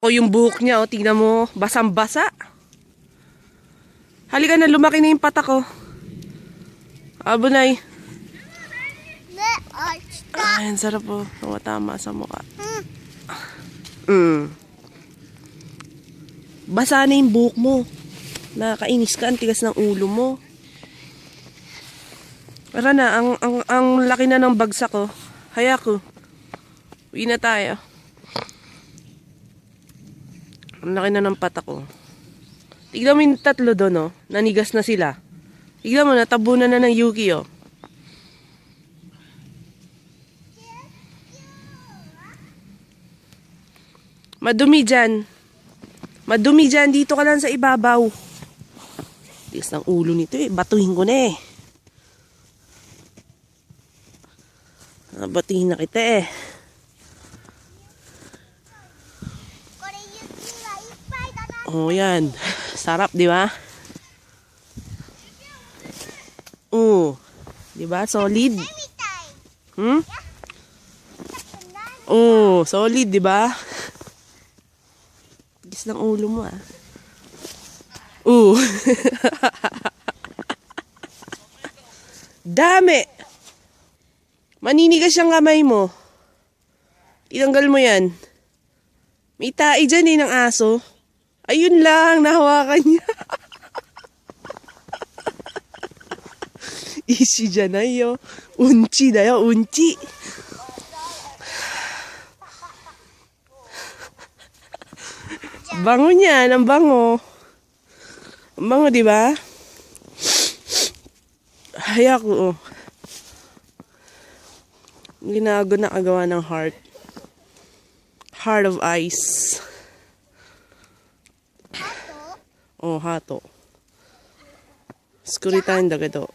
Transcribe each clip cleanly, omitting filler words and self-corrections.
O yung buhok niya, oh, tingnan mo, basang-basa. Halika na, lumaki na yung patak ko. Abunay. Ay, ang sarap po. Tumatama sa mukha. Basa na yung buhok mo. Nakakainis ka, ang tigas ng ulo mo. Tara na, ang laki na ng bagsak ko. Hayako. Uwi na tayo. Ang laki na ng patak ko. Tignan mo yung tatlo doon, oh. Nanigas na sila. Tignan mo, natabunan na ng Yuki, oh. Madumi dyan. Madumi dyan. Dito ka lang sa ibabaw. Tigas ng ulo nito, eh. Batuhin ko na, eh. Batuhin na kita, eh. Oh, yan. Sarap, di ba? Oh, di ba? Solid. Oh, solid, di ba? Tigis ng ulo mo, ah. Oh. Dami. Maninigas yung kamay mo. Tinanggal mo yan. May tae dyan, eh, ng aso. Ayun lang, nahawakan niya. Easy dyan na yo. Unchi na yo, unchi. Bango niyan, ang bango. Ang bango, di ba? Hayako, oh. Ginago na kagawa ng heart. Heart of ice. Oh, hato. Skuritan da kedo.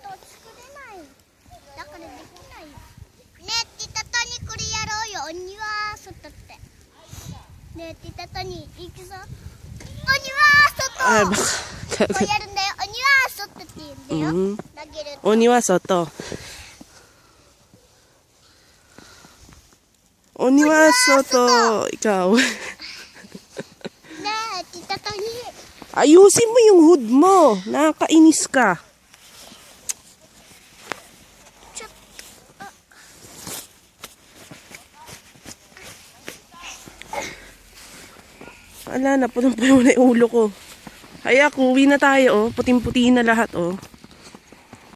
Oni wa soto. Oni wa soto. Ikaw. Ayusin mo yung hood mo. Nakakainis ka. Wala na, punong-puno na yung ulo ko. Hayako, uwi na tayo, oh. Puting-puti na lahat, oh.